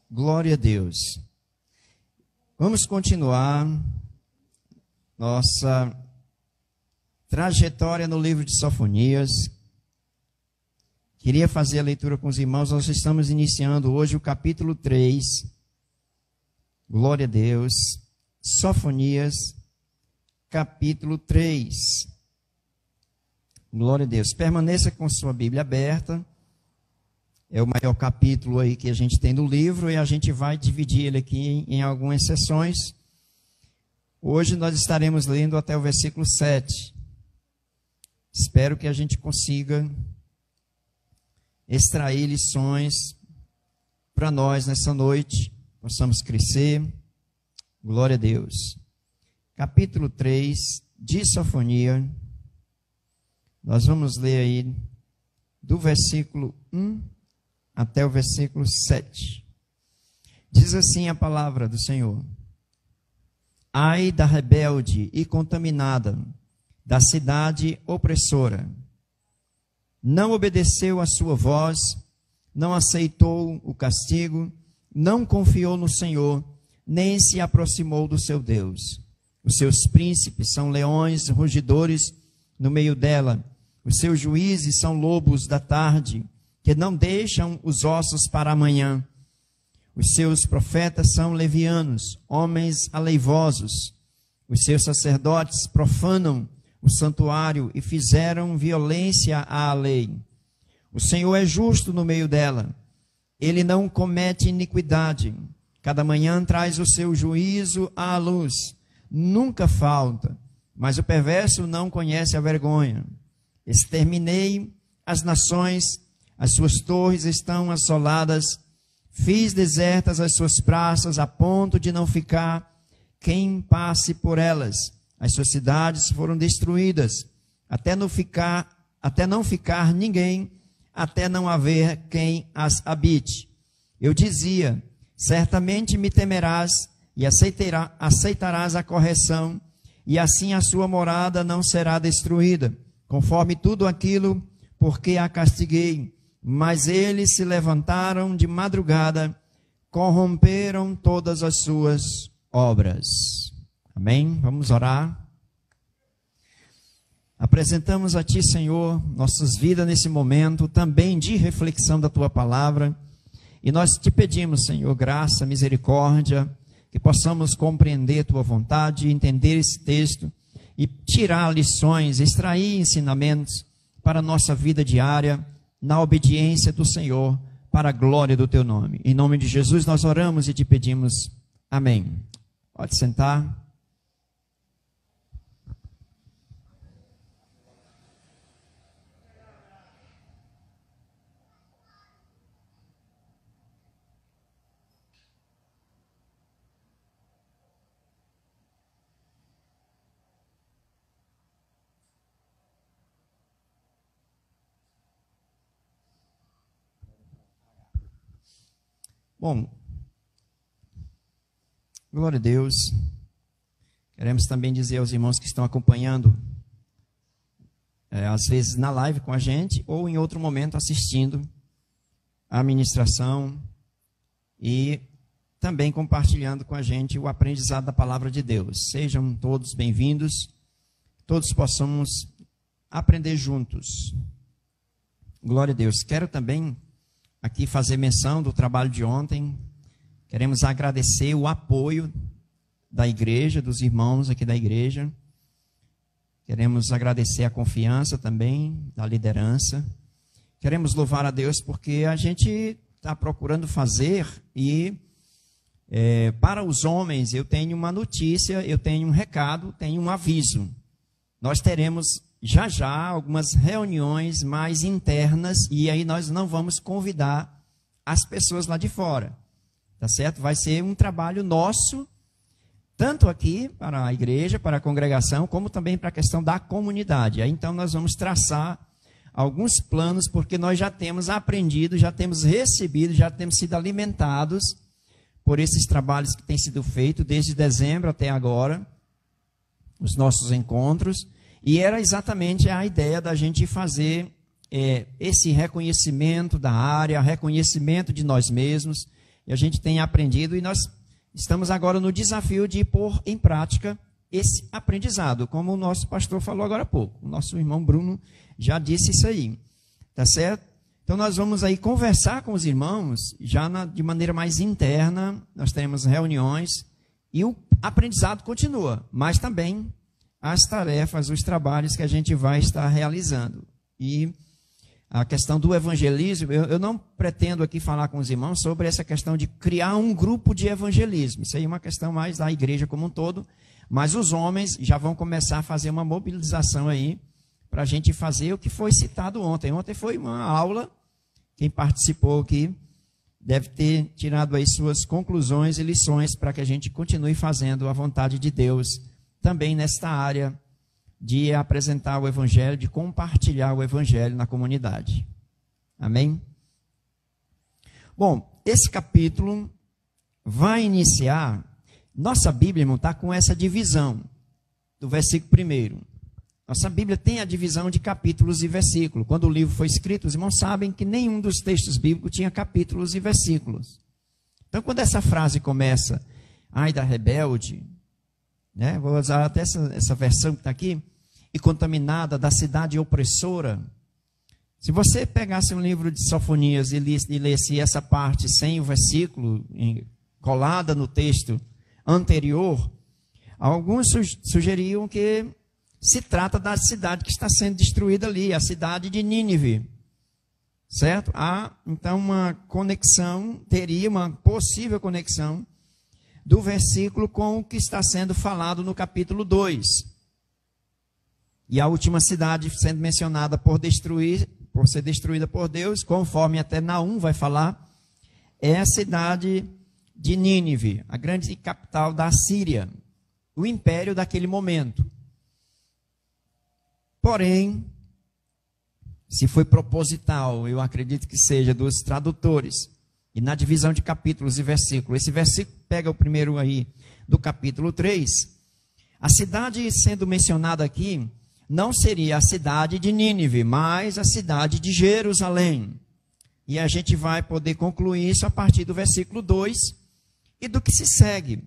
Glória a Deus. Vamos continuar nossa trajetória no livro de Sofonias. Queria fazer a leitura com os irmãos. Nós estamos iniciando hoje o capítulo 3. Glória a Deus. Sofonias, capítulo 3. Glória a Deus. Permaneça com sua Bíblia aberta. É o maior capítulo aí que a gente tem no livro e a gente vai dividir ele aqui em algumas sessões. Hoje nós estaremos lendo até o versículo 7. Espero que a gente consiga extrair lições para nós nessa noite, possamos crescer. Glória a Deus. Capítulo 3 de Sofonia. Nós vamos ler aí do versículo 1 até o versículo 7. Diz assim a palavra do Senhor: Ai da rebelde e contaminada, da cidade opressora. Não obedeceu à sua voz, não aceitou o castigo, não confiou no Senhor, nem se aproximou do seu Deus. Os seus príncipes são leões rugidores no meio dela. Os seus juízes são lobos da tarde, que não deixam os ossos para amanhã. Os seus profetas são levianos, homens aleivosos. Os seus sacerdotes profanam o santuário e fizeram violência à lei. O Senhor é justo no meio dela. Ele não comete iniquidade. Cada manhã traz o seu juízo à luz. Nunca falta, mas o perverso não conhece a vergonha. Exterminei as nações, as suas torres estão assoladas, fiz desertas as suas praças, a ponto de não ficar quem passe por elas. As suas cidades foram destruídas, até não ficar ninguém, até não haver quem as habite. Eu dizia: certamente me temerás e aceitarás a correção, e assim a sua morada não será destruída, conforme tudo aquilo porque a castiguei. Mas eles se levantaram de madrugada, corromperam todas as suas obras. Amém? Vamos orar. Apresentamos a Ti, Senhor, nossas vidas nesse momento, também de reflexão da Tua palavra. E nós Te pedimos, Senhor, graça, misericórdia, que possamos compreender Tua vontade, entender esse texto e tirar lições, extrair ensinamentos para a nossa vida diária, na obediência do Senhor, para a glória do Teu nome. Em nome de Jesus nós oramos e Te pedimos. Amém. Pode sentar. Bom, glória a Deus. Queremos também dizer aos irmãos que estão acompanhando, às vezes na live com a gente, ou em outro momento assistindo a ministração e também compartilhando com a gente o aprendizado da palavra de Deus. Sejam todos bem-vindos, todos possamos aprender juntos. Glória a Deus. Quero também aqui fazer menção do trabalho de ontem. Queremos agradecer o apoio da igreja, dos irmãos aqui da igreja. Queremos agradecer a confiança também da liderança. Queremos louvar a Deus porque a gente está procurando fazer e para os homens eu tenho uma notícia, eu tenho um recado, tenho um aviso. Nós teremos já algumas reuniões mais internas e aí nós não vamos convidar as pessoas lá de fora, tá certo? Vai ser um trabalho nosso, tanto aqui para a igreja, para a congregação, como também para a questão da comunidade. Aí então nós vamos traçar alguns planos, porque nós já temos aprendido, já temos recebido, já temos sido alimentados por esses trabalhos que têm sido feitos desde dezembro até agora, os nossos encontros. E era exatamente a ideia da gente fazer esse reconhecimento da área, reconhecimento de nós mesmos e a gente tem aprendido, e nós estamos agora no desafio de pôr em prática esse aprendizado, como o nosso pastor falou agora há pouco. O nosso irmão Bruno já disse isso aí, tá certo? Então nós vamos aí conversar com os irmãos, já de maneira mais interna, nós teremos reuniões, e o aprendizado continua, mas também as tarefas, os trabalhos que a gente vai estar realizando. E a questão do evangelismo, eu não pretendo aqui falar com os irmãos sobre essa questão de criar um grupo de evangelismo. Isso aí é uma questão mais da igreja como um todo, mas os homens já vão começar a fazer uma mobilização aí para a gente fazer o que foi citado ontem. Ontem foi uma aula, quem participou aqui deve ter tirado aí suas conclusões e lições para que a gente continue fazendo a vontade de Deus também nesta área de apresentar o evangelho, de compartilhar o evangelho na comunidade. Amém? Bom, esse capítulo vai iniciar, nossa Bíblia, irmão, está com essa divisão do versículo 1. Nossa Bíblia tem a divisão de capítulos e versículos. Quando o livro foi escrito, os irmãos sabem que nenhum dos textos bíblicos tinha capítulos e versículos. Então, quando essa frase começa, ai da rebelde, né? Vou usar até essa versão que está aqui, e contaminada da cidade opressora. Se você pegasse um livro de Sofonias e lesse essa parte sem o versículo, colada no texto anterior, alguns sugeriam que se trata da cidade que está sendo destruída ali, a cidade de Nínive. Certo? Há, então, uma conexão, teria uma possível conexão do versículo com o que está sendo falado no capítulo 2. E a última cidade sendo mencionada por ser destruída por Deus, conforme até Naum vai falar, é a cidade de Nínive, a grande capital da Síria, o império daquele momento. Porém, se foi proposital, eu acredito que seja dos tradutores, e na divisão de capítulos e versículos, esse versículo pega o primeiro aí do capítulo 3, a cidade sendo mencionada aqui não seria a cidade de Nínive, mas a cidade de Jerusalém. E a gente vai poder concluir isso a partir do versículo 2 e do que se segue,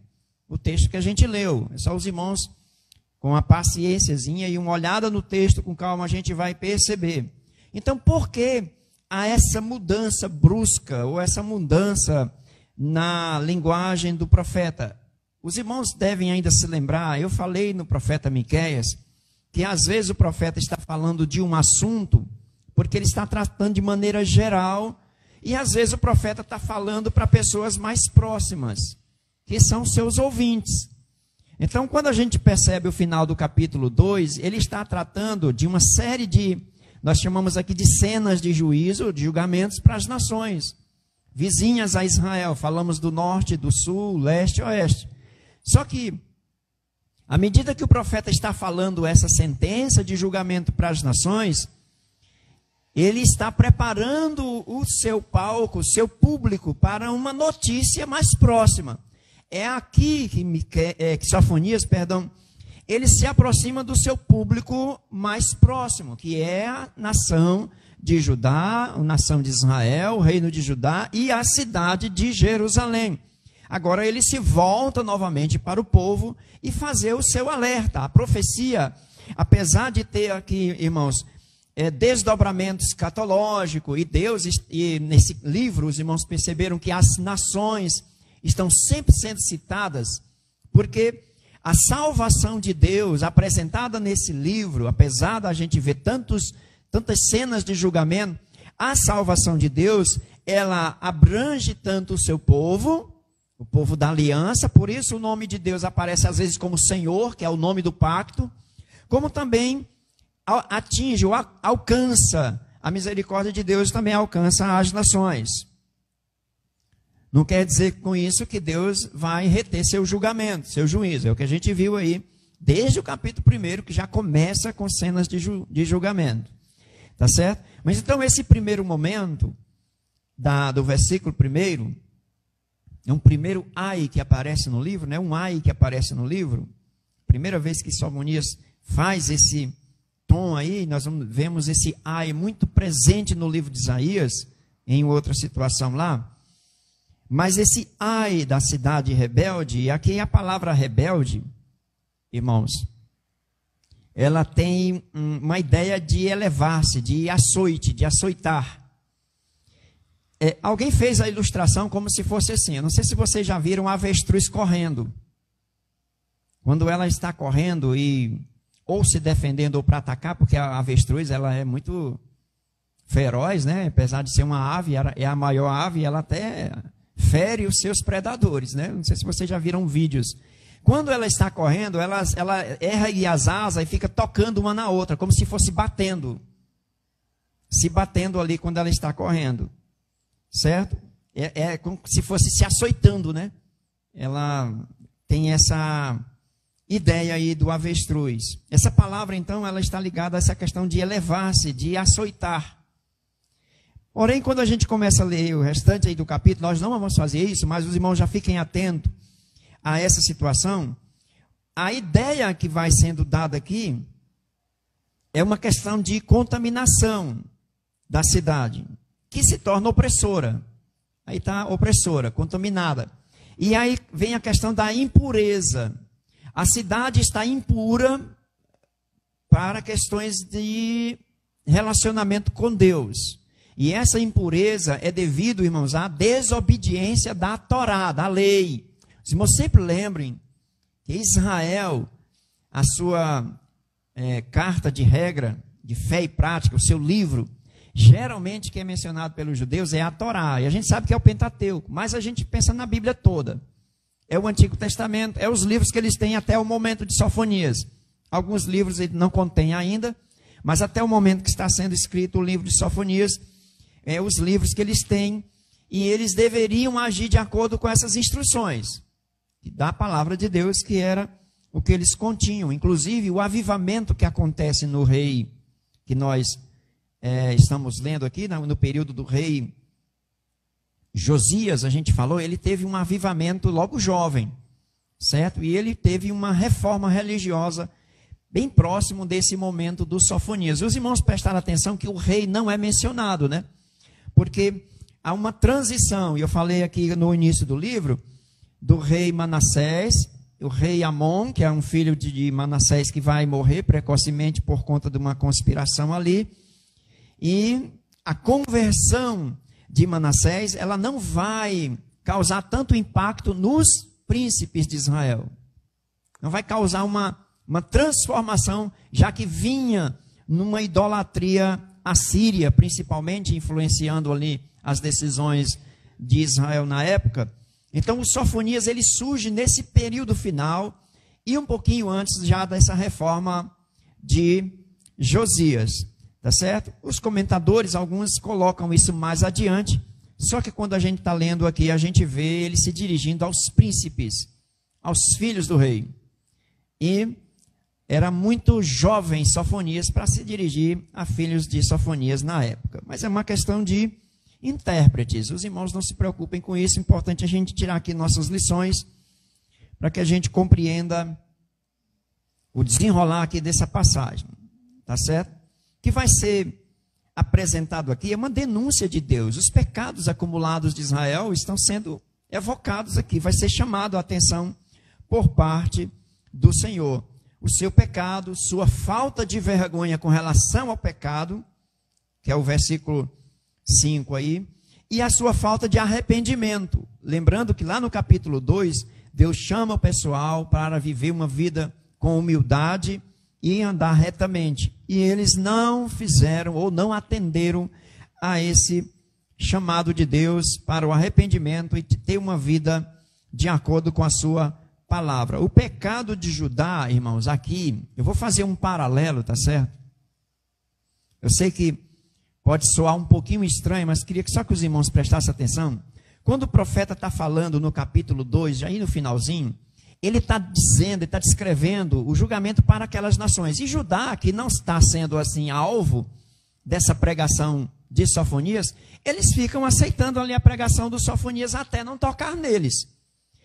o texto que a gente leu. É só os irmãos, com a paciênciazinha e uma olhada no texto com calma, a gente vai perceber. Então, por que há essa mudança brusca, ou essa mudança na linguagem do profeta? Os irmãos devem ainda se lembrar, eu falei no profeta Miqueias, que às vezes o profeta está falando de um assunto, porque ele está tratando de maneira geral, e às vezes o profeta está falando para pessoas mais próximas, que são seus ouvintes. Então, quando a gente percebe o final do capítulo 2, ele está tratando de uma série de, nós chamamos aqui de cenas de juízo, de julgamentos para as nações vizinhas a Israel. Falamos do norte, do sul, leste e oeste. Só que, à medida que o profeta está falando essa sentença de julgamento para as nações, ele está preparando o seu palco, o seu público para uma notícia mais próxima. É aqui que Sofonias, ele se aproxima do seu público mais próximo, que é a nação de Judá, a nação de Israel, o reino de Judá e a cidade de Jerusalém. Agora ele se volta novamente para o povo e fazer o seu alerta. A profecia, apesar de ter aqui, irmãos, desdobramento escatológico, e nesse livro os irmãos perceberam que as nações estão sempre sendo citadas, porque a salvação de Deus apresentada nesse livro, apesar da gente ver tantas cenas de julgamento, a salvação de Deus, ela abrange tanto o seu povo, o povo da aliança, por isso o nome de Deus aparece às vezes como Senhor, que é o nome do pacto, como também atinge, alcança, a misericórdia de Deus também alcança as nações. Não quer dizer com isso que Deus vai reter seu julgamento, seu juízo. É o que a gente viu aí, desde o capítulo 1, que já começa com cenas de julgamento. Tá certo? Mas então esse primeiro momento, do versículo 1, é um primeiro ai que aparece no livro, né? Um ai que aparece no livro. Primeira vez que Sofonias faz esse tom aí, nós vemos esse ai muito presente no livro de Isaías, em outra situação lá. Mas esse ai da cidade rebelde, e aqui a palavra rebelde, irmãos, ela tem uma ideia de elevar-se, de açoite, de açoitar. Alguém fez a ilustração como se fosse assim. Eu não sei se vocês já viram a avestruz correndo. Quando ela está correndo ou se defendendo ou para atacar, porque a avestruz ela é muito feroz, né? Apesar de ser uma ave, é a maior ave, ela até fere os seus predadores, né? Não sei se vocês já viram vídeos. Quando ela está correndo, ela ergue as asas e fica tocando uma na outra, como se fosse batendo. Se batendo ali quando ela está correndo. Certo? É como se fosse se açoitando, né? Ela tem essa ideia aí do avestruz. Essa palavra, então, ela está ligada a essa questão de elevar-se, de açoitar. Porém, quando a gente começa a ler o restante aí do capítulo, nós não vamos fazer isso, mas os irmãos já fiquem atentos a essa situação. A ideia que vai sendo dada aqui é uma questão de contaminação da cidade, que se torna opressora. Aí está opressora, contaminada. E aí vem a questão da impureza. A cidade está impura para questões de relacionamento com Deus. E essa impureza é devido, irmãos, à desobediência da Torá, da lei. Os irmãos sempre lembrem que Israel, a sua carta de regra, de fé e prática, o seu livro, geralmente que é mencionado pelos judeus é a Torá. E a gente sabe que é o Pentateuco, mas a gente pensa na Bíblia toda. É o Antigo Testamento, é os livros que eles têm até o momento de Sofonias. Alguns livros ele não contém ainda, mas até o momento que está sendo escrito o livro de Sofonias, é os livros que eles têm, e eles deveriam agir de acordo com essas instruções da palavra de Deus, que era o que eles continham. Inclusive, o avivamento que acontece no rei, que nós estamos lendo aqui, no período do rei Josias, a gente falou, ele teve um avivamento logo jovem, certo? E ele teve uma reforma religiosa bem próximo desse momento do Sofonias. Os irmãos prestaram atenção que o rei não é mencionado, né? Porque há uma transição, e eu falei aqui no início do livro, do rei Manassés, o rei Amon, que é um filho de Manassés que vai morrer precocemente por conta de uma conspiração ali, e a conversão de Manassés, ela não vai causar tanto impacto nos príncipes de Israel. Não vai causar uma transformação, já que vinha numa idolatria assíria, principalmente influenciando ali as decisões de Israel na época. Então o Sofonias ele surge nesse período final e um pouquinho antes já dessa reforma de Josias. Tá certo? Os comentadores, alguns colocam isso mais adiante, só que quando a gente está lendo aqui, a gente vê ele se dirigindo aos príncipes, aos filhos do rei. E era muito jovem Sofonias para se dirigir a filhos de Sofonias na época. Mas é uma questão de intérpretes. Os irmãos não se preocupem com isso, é importante a gente tirar aqui nossas lições, para que a gente compreenda o desenrolar aqui dessa passagem. Tá certo? Que vai ser apresentado aqui é uma denúncia de Deus. Os pecados acumulados de Israel estão sendo evocados aqui. Vai ser chamado a atenção por parte do Senhor. O seu pecado, sua falta de vergonha com relação ao pecado, que é o versículo 5 aí, e a sua falta de arrependimento. Lembrando que lá no capítulo 2, Deus chama o pessoal para viver uma vida com humildade e andar retamente. E eles não fizeram ou não atenderam a esse chamado de Deus para o arrependimento e ter uma vida de acordo com a sua palavra. O pecado de Judá, irmãos, aqui, eu vou fazer um paralelo, tá certo? Eu sei que pode soar um pouquinho estranho, mas queria que só que os irmãos prestassem atenção. Quando o profeta está falando no capítulo 2, já aí no finalzinho, ele está dizendo, ele está descrevendo o julgamento para aquelas nações. E Judá, que não está sendo assim alvo dessa pregação de Sofonias, eles ficam aceitando ali a pregação do Sofonias até não tocar neles.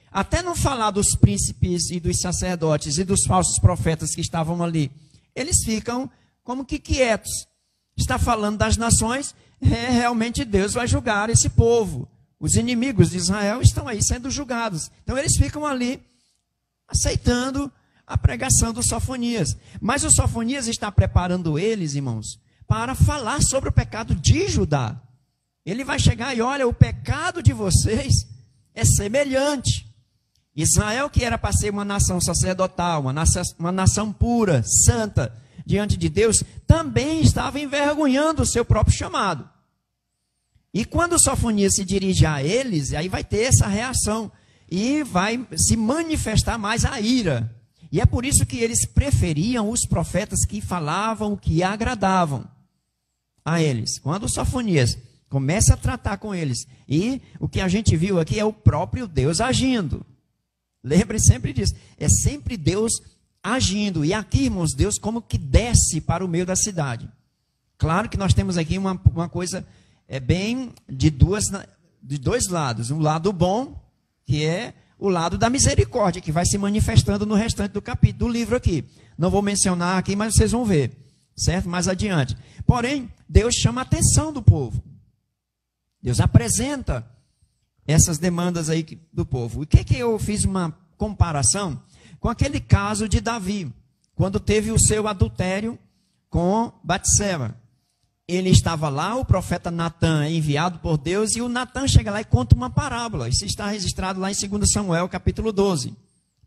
Até não falar dos príncipes e dos sacerdotes e dos falsos profetas que estavam ali. Eles ficam como que quietos. Está falando das nações, realmente Deus vai julgar esse povo. Os inimigos de Israel estão aí sendo julgados. Então eles ficam ali aceitando a pregação do Sofonias. Mas o Sofonias está preparando eles, irmãos, para falar sobre o pecado de Judá. Ele vai chegar e olha, o pecado de vocês é semelhante. Israel, que era para ser uma nação sacerdotal, uma nação pura, santa, diante de Deus, também estava envergonhando o seu próprio chamado. E quando o Sofonias se dirige a eles, aí vai ter essa reação e vai se manifestar mais a ira. E é por isso que eles preferiam os profetas que falavam o que agradavam a eles. Quando o Sofonias começa a tratar com eles, e o que a gente viu aqui é o próprio Deus agindo. Lembre sempre disso, é sempre Deus agindo. E aqui, irmãos, Deus como que desce para o meio da cidade. Claro que nós temos aqui uma coisa bem de dois lados. Um lado bom, que é o lado da misericórdia, que vai se manifestando no restante do capítulo, do livro aqui. Não vou mencionar aqui, mas vocês vão ver, certo? Mais adiante. Porém, Deus chama a atenção do povo. Deus apresenta essas demandas aí do povo. O que eu fiz uma comparação com aquele caso de Davi, quando teve o seu adultério com Batseba. Ele estava lá, o profeta Natã é enviado por Deus, e o Natã chega lá e conta uma parábola. Isso está registrado lá em 2 Samuel, capítulo 12.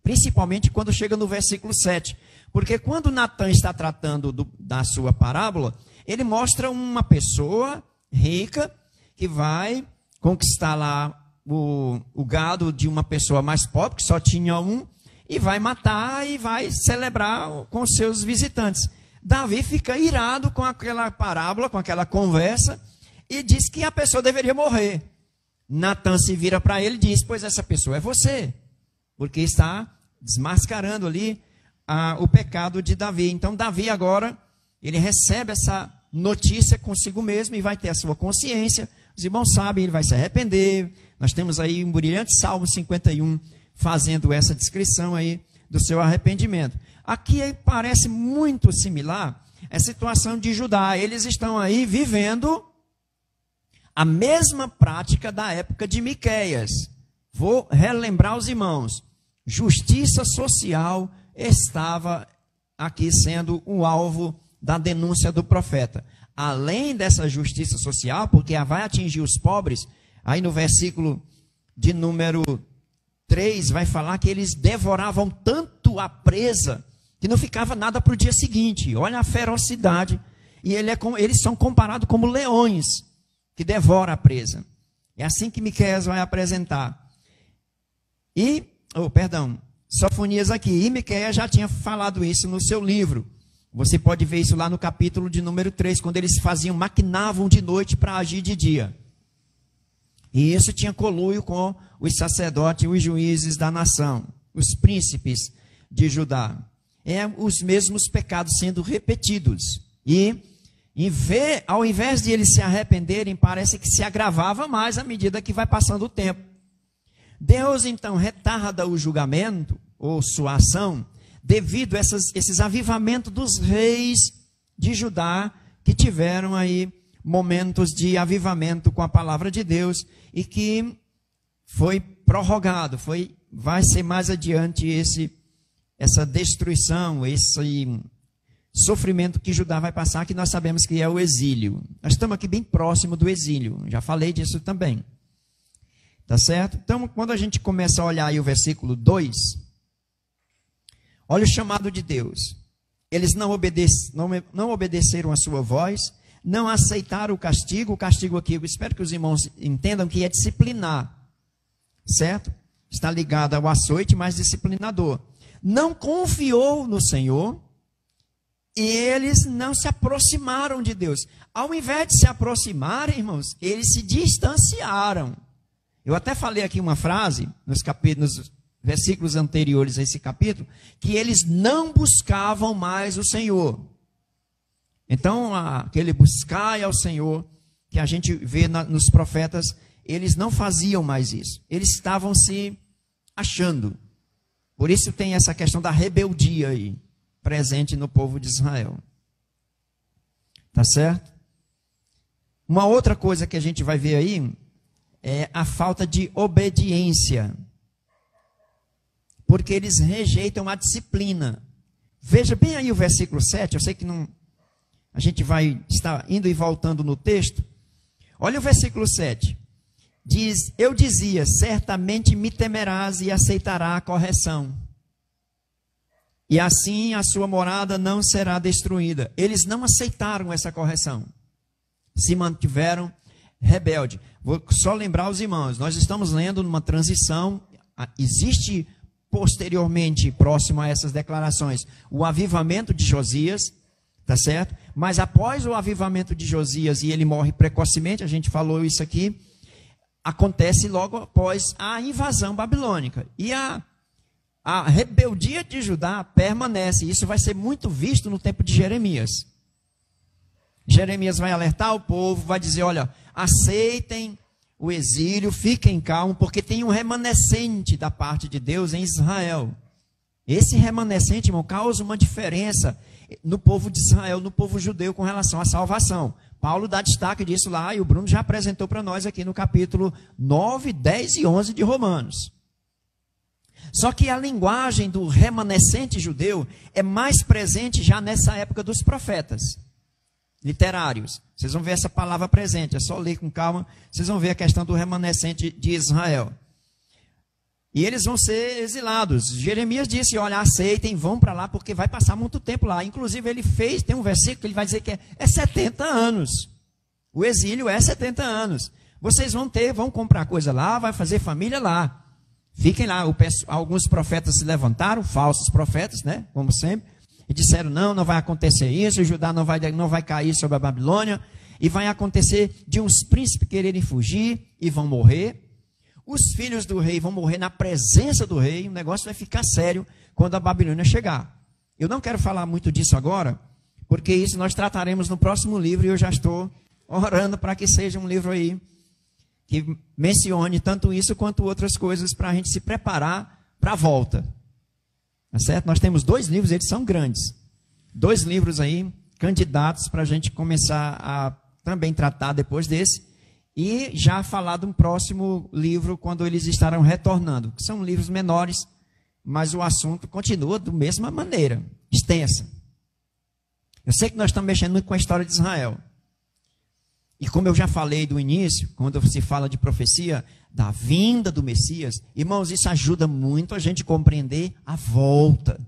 Principalmente quando chega no versículo 7. Porque quando Natã está tratando da sua parábola, ele mostra uma pessoa rica que vai conquistar lá o gado de uma pessoa mais pobre, que só tinha um, e vai matar e vai celebrar com seus visitantes. Davi fica irado com aquela parábola, com aquela conversa, e diz que a pessoa deveria morrer. Natã se vira para ele e diz, pois essa pessoa é você, porque está desmascarando ali o pecado de Davi. Então Davi agora, ele recebe essa notícia consigo mesmo e vai ter a sua consciência. Os irmãos sabem, ele vai se arrepender. Nós temos aí um brilhante Salmo 51 fazendo essa descrição aí do seu arrependimento. Aqui parece muito similar à situação de Judá. Eles estão aí vivendo a mesma prática da época de Miqueias. Vou relembrar os irmãos. Justiça social estava aqui sendo o alvo da denúncia do profeta. Além dessa justiça social, porque vai atingir os pobres, aí no versículo de número 3 vai falar que eles devoravam tanto a presa que não ficava nada para o dia seguinte. Olha a ferocidade. E eles são comparados como leões que devoram a presa. É assim que Miqueias vai apresentar. Sofonias aqui. E Miqueias já tinha falado isso no seu livro. Você pode ver isso lá no capítulo de número 3, quando eles maquinavam de noite para agir de dia. E isso tinha conluio com os sacerdotes e os juízes da nação, os príncipes de Judá. Os mesmos pecados sendo repetidos. E ao invés de eles se arrependerem, parece que se agravava mais à medida que vai passando o tempo. Deus então retarda o julgamento, ou sua ação, devido a esses avivamentos dos reis de Judá, que tiveram aí momentos de avivamento com a palavra de Deus, e que foi prorrogado, vai ser mais adiante essa destruição, esse sofrimento que Judá vai passar, que nós sabemos que é o exílio. Nós estamos aqui bem próximo do exílio, já falei disso também. Tá certo? Então, quando a gente começa a olhar aí o versículo 2, olha o chamado de Deus. Eles não obedeceram a sua voz, não aceitaram o castigo. O castigo aqui, eu espero que os irmãos entendam que é disciplinar, certo? Está ligado ao açoite, mas disciplinador. Não confiou no Senhor e eles não se aproximaram de Deus. Ao invés de se aproximarem, irmãos, eles se distanciaram. Eu até falei aqui uma frase nos versículos anteriores a esse capítulo, que eles não buscavam mais o Senhor. Então, aquele buscar ao Senhor, que a gente vê nos profetas, eles não faziam mais isso. Eles estavam se achando. Por isso tem essa questão da rebeldia aí, presente no povo de Israel. Tá certo? Uma outra coisa que a gente vai ver aí, é a falta de obediência. Porque eles rejeitam a disciplina. Veja bem aí o versículo 7, eu sei que não, a gente vai estar indo e voltando no texto. Olha o versículo 7. Diz, eu dizia, certamente me temerás e aceitará a correção. E assim a sua morada não será destruída. Eles não aceitaram essa correção. Se mantiveram rebelde. Vou só lembrar os irmãos, nós estamos lendo numa transição, existe posteriormente, próximo a essas declarações, o avivamento de Josias, tá certo? Mas após o avivamento de Josias, e ele morre precocemente, a gente falou isso aqui, acontece logo após a invasão babilônica. E a rebeldia de Judá permanece. Isso vai ser muito visto no tempo de Jeremias. Jeremias vai alertar o povo, vai dizer, olha, aceitem o exílio, fiquem calmos, porque tem um remanescente da parte de Deus em Israel. Esse remanescente, irmão, causa uma diferença no povo de Israel, no povo judeu, com relação à salvação. Paulo dá destaque disso lá, e o Bruno já apresentou para nós aqui no capítulo 9, 10 e 11 de Romanos. Só que a linguagem do remanescente judeu é mais presente já nessa época dos profetas literários. Vocês vão ver essa palavra presente, é só ler com calma, vocês vão ver a questão do remanescente de Israel. E eles vão ser exilados. Jeremias disse, olha, aceitem, vão para lá, porque vai passar muito tempo lá. Inclusive ele fez, tem um versículo que ele vai dizer que é 70 anos. O exílio é 70 anos. Vocês vão comprar coisa lá, vai fazer família lá. Fiquem lá. Alguns profetas se levantaram, falsos profetas, né? Como sempre. E disseram, não vai acontecer isso, Judá não vai cair sobre a Babilônia, e vai acontecer de uns príncipes quererem fugir e vão morrer. Os filhos do rei vão morrer na presença do rei, o negócio vai ficar sério quando a Babilônia chegar. Eu não quero falar muito disso agora, porque isso nós trataremos no próximo livro, e eu já estou orando para que seja um livro aí que mencione tanto isso quanto outras coisas para a gente se preparar para a volta. Tá certo? Nós temos 2 livros, eles são grandes. 2 livros aí, candidatos para a gente começar a também tratar depois desse. E já falar de um próximo livro quando eles estarão retornando. São livros menores, mas o assunto continua da mesma maneira, extensa. Eu sei que nós estamos mexendo muito com a história de Israel. E como eu já falei do início, quando se fala de profecia, da vinda do Messias, irmãos, isso ajuda muito a gente compreender a volta.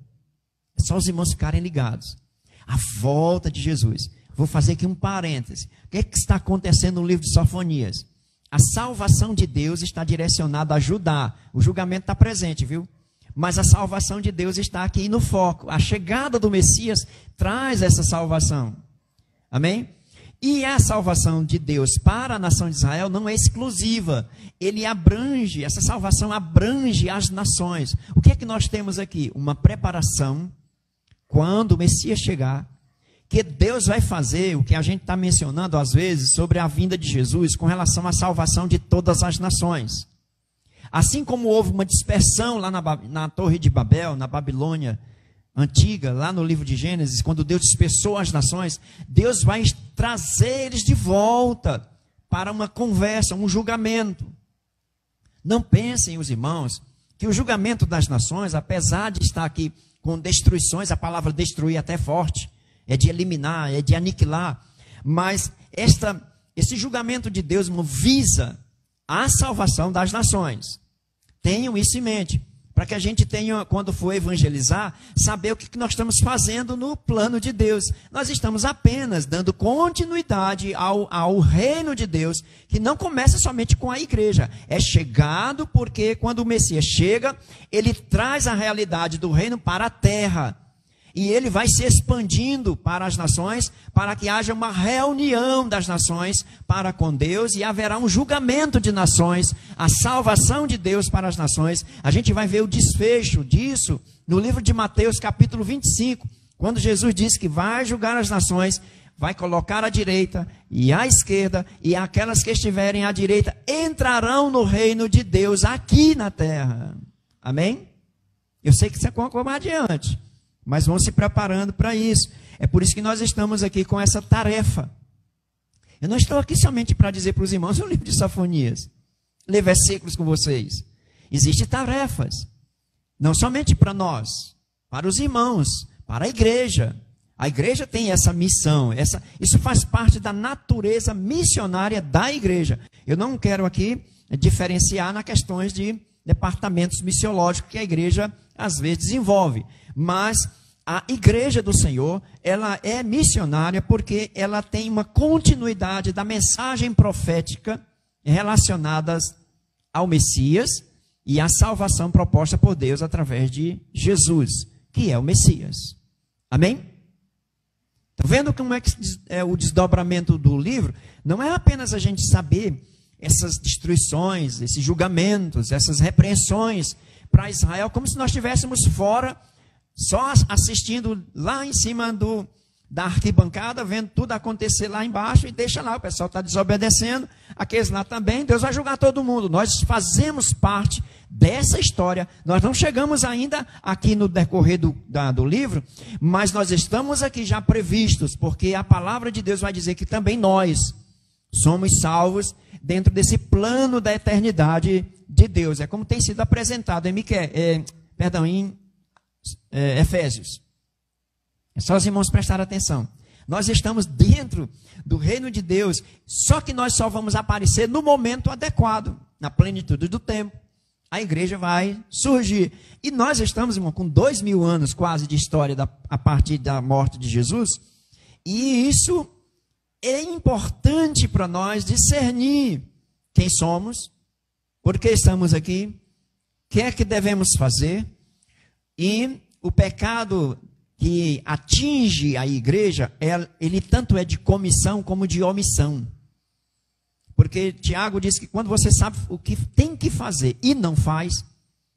É só os irmãos ficarem ligados. A volta de Jesus. Vou fazer aqui um parêntese. O que está acontecendo no livro de Sofonias? A salvação de Deus está direcionada a Judá. O julgamento está presente, viu? Mas a salvação de Deus está aqui no foco. A chegada do Messias traz essa salvação. Amém? E a salvação de Deus para a nação de Israel não é exclusiva. Ele abrange, essa salvação abrange as nações. O que é que nós temos aqui? Uma preparação, quando o Messias chegar, que Deus vai fazer o que a gente está mencionando às vezes sobre a vinda de Jesus com relação à salvação de todas as nações. Assim como houve uma dispersão lá na Torre de Babel, na Babilônia antiga, lá no livro de Gênesis, quando Deus dispersou as nações, Deus vai trazer eles de volta para uma conversa, um julgamento. Não pensem, os irmãos, que o julgamento das nações, apesar de estar aqui com destruições, a palavra destruir até é forte, é de eliminar, é de aniquilar, mas esse julgamento de Deus visa a salvação das nações. Tenham isso em mente, para que a gente tenha, quando for evangelizar, saber o que nós estamos fazendo no plano de Deus. Nós estamos apenas dando continuidade ao reino de Deus, que não começa somente com a igreja. É chegado porque quando o Messias chega, ele traz a realidade do reino para a terra. E ele vai se expandindo para as nações, para que haja uma reunião das nações para com Deus, e haverá um julgamento de nações, a salvação de Deus para as nações. A gente vai ver o desfecho disso no livro de Mateus, capítulo 25, quando Jesus diz que vai julgar as nações, vai colocar à direita e à esquerda, e aquelas que estiverem à direita entrarão no reino de Deus aqui na terra. Amém? Eu sei que isso é como adiante, mas vão se preparando para isso. É por isso que nós estamos aqui com essa tarefa. Eu não estou aqui somente para dizer para os irmãos o livro de Sofonias. ler versículos com vocês. Existem tarefas, não somente para nós, para os irmãos, para a igreja. A igreja tem essa missão, isso faz parte da natureza missionária da igreja. Eu não quero aqui diferenciar nas questões de departamentos missiológicos que a igreja às vezes desenvolve, mas a igreja do Senhor, ela é missionária porque ela tem uma continuidade da mensagem profética relacionadas ao Messias e à salvação proposta por Deus através de Jesus, que é o Messias. Amém? Está vendo como é que é o desdobramento do livro? Não é apenas a gente saber essas destruições, esses julgamentos, essas repreensões para Israel, como se nós estivéssemos fora, só assistindo lá em cima da arquibancada, vendo tudo acontecer lá embaixo e deixa lá, o pessoal está desobedecendo, aqueles lá também, Deus vai julgar todo mundo. Nós fazemos parte dessa história, nós não chegamos ainda aqui no decorrer do livro, mas nós estamos aqui já previstos, porque a palavra de Deus vai dizer que também nós somos salvos dentro desse plano da eternidade de Deus. É como tem sido apresentado em Efésios. É só os irmãos prestarem atenção. Nós estamos dentro do reino de Deus, só que nós só vamos aparecer no momento adequado, na plenitude do tempo. A igreja vai surgir. E nós estamos, irmão, com 2000 anos quase de história a partir da morte de Jesus. E isso é importante para nós discernir quem somos, por que estamos aqui, o que é que devemos fazer. E o pecado que atinge a igreja, ele tanto é de comissão como de omissão. Porque Tiago diz que quando você sabe o que tem que fazer e não faz,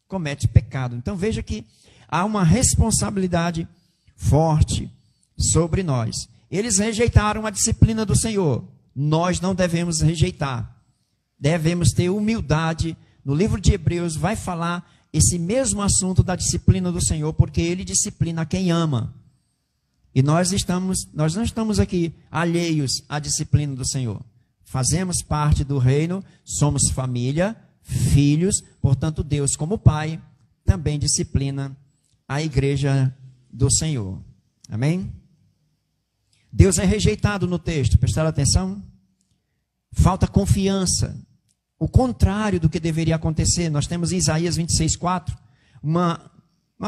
comete pecado. Então veja que há uma responsabilidade forte sobre nós. Eles rejeitaram a disciplina do Senhor. Nós não devemos rejeitar. Devemos ter humildade. No livro de Hebreus vai falar esse mesmo assunto da disciplina do Senhor, porque Ele disciplina quem ama. E nós não estamos aqui alheios à disciplina do Senhor. Fazemos parte do reino, somos família, filhos, portanto Deus como Pai também disciplina a igreja do Senhor. Amém? Deus é rejeitado no texto, prestaram atenção? Falta confiança. O contrário do que deveria acontecer. Nós temos em Isaías 26:4 uma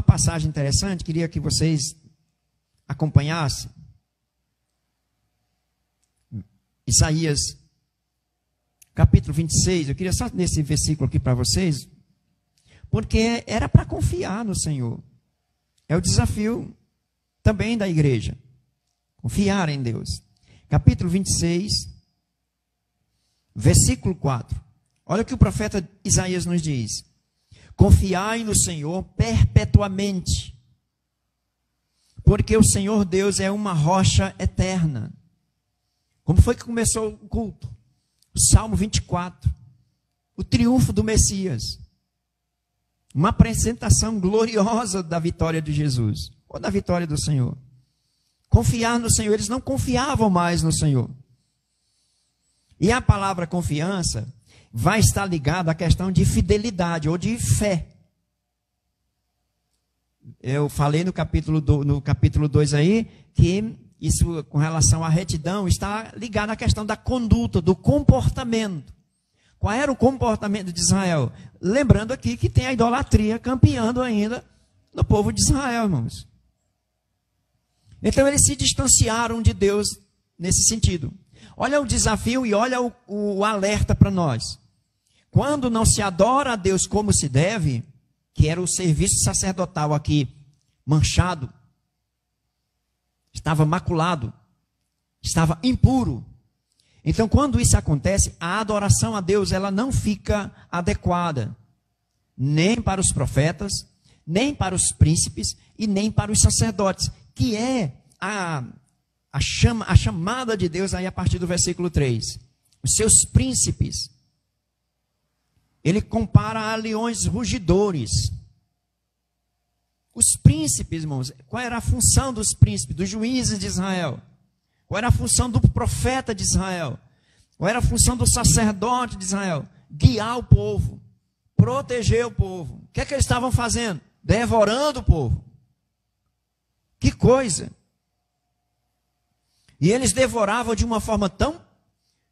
passagem interessante, queria que vocês acompanhassem. Isaías capítulo 26, eu queria só ler esse versículo aqui para vocês, porque era para confiar no Senhor. É o desafio também da igreja. Confiar em Deus. Capítulo 26, versículo 4. Olha o que o profeta Isaías nos diz. Confiai no Senhor perpetuamente, porque o Senhor Deus é uma rocha eterna. Como foi que começou o culto? O Salmo 24. O triunfo do Messias. Uma apresentação gloriosa da vitória de Jesus. Ou da vitória do Senhor. Confiar no Senhor. Eles não confiavam mais no Senhor. E a palavra confiança vai estar ligada à questão de fidelidade ou de fé. Eu falei no capítulo 2 aí, que isso com relação à retidão está ligado à questão da conduta, do comportamento. Qual era o comportamento de Israel? Lembrando aqui que tem a idolatria campeando ainda no povo de Israel, irmãos. Então eles se distanciaram de Deus nesse sentido. Olha o desafio e olha o alerta para nós. Quando não se adora a Deus como se deve, que era o serviço sacerdotal aqui manchado, estava maculado, estava impuro. Então, quando isso acontece, a adoração a Deus ela não fica adequada, nem para os profetas, nem para os príncipes e nem para os sacerdotes, que é a chamada de Deus aí a partir do versículo 3. Os seus príncipes. Ele compara a leões rugidores. Os príncipes, irmãos, qual era a função dos príncipes, dos juízes de Israel? Qual era a função do profeta de Israel? Qual era a função do sacerdote de Israel? guiar o povo, proteger o povo. O que é que eles estavam fazendo? Devorando o povo. Que coisa! E eles devoravam de uma forma tão,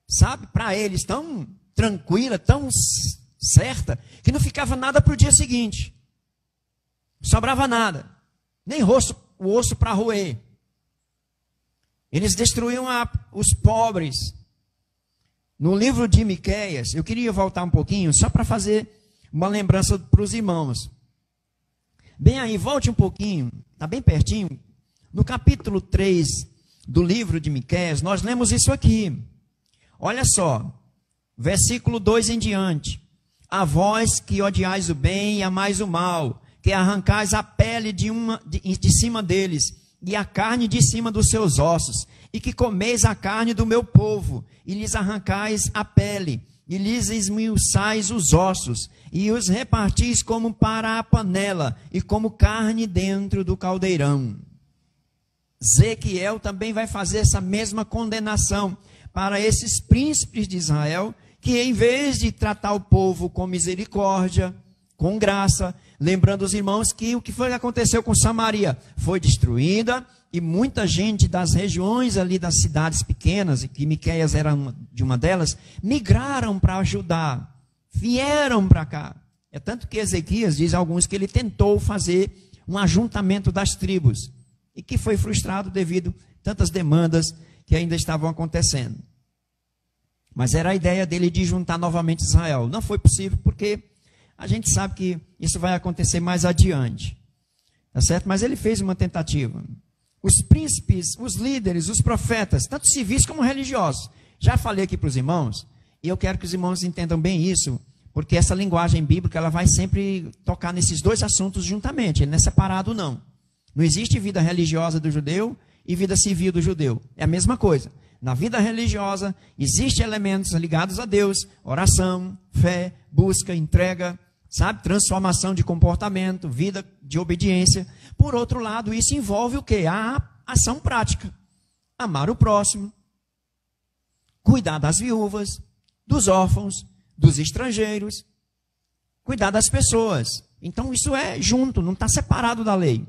sabe, para eles, tão tranquila, tão certa, que não ficava nada para o dia seguinte. Não sobrava nada. Nem o osso para roer. Eles destruíam os pobres. No livro de Miqueias, eu queria voltar um pouquinho, só para fazer uma lembrança para os irmãos. Bem aí, volte um pouquinho, está bem pertinho. No capítulo 3 do livro de Miqueias, nós lemos isso aqui. Olha só, versículo 2 em diante. A vós que odiais o bem e amais o mal, que arrancais a pele de cima deles, e a carne de cima dos seus ossos, e que comeis a carne do meu povo, e lhes arrancais a pele, e lhes esmiuçais os ossos, e os repartis como para a panela, e como carne dentro do caldeirão. Ezequiel também vai fazer essa mesma condenação para esses príncipes de Israel, que em vez de tratar o povo com misericórdia, com graça, lembrando os irmãos que o que foi que aconteceu com Samaria foi destruída, e muita gente das regiões ali das cidades pequenas, e que Miqueias era de uma delas, migraram para ajudar, vieram para cá. É tanto que Ezequias diz a alguns que ele tentou fazer um ajuntamento das tribos, e que foi frustrado devido a tantas demandas que ainda estavam acontecendo. Mas era a ideia dele de juntar novamente Israel. Não foi possível porque a gente sabe que isso vai acontecer mais adiante. Tá certo? Mas ele fez uma tentativa. Os príncipes, os líderes, os profetas, tanto civis como religiosos. Já falei aqui para os irmãos, e eu quero que os irmãos entendam bem isso, porque essa linguagem bíblica ela vai sempre tocar nesses dois assuntos juntamente. Ele não é separado, não. Não existe vida religiosa do judeu e vida civil do judeu. É a mesma coisa. Na vida religiosa, existem elementos ligados a Deus, oração, fé, busca, entrega, sabe? Transformação de comportamento, vida de obediência. Por outro lado, isso envolve o quê? A ação prática. Amar o próximo, cuidar das viúvas, dos órfãos, dos estrangeiros, cuidar das pessoas. Então, isso é junto, não está separado da lei.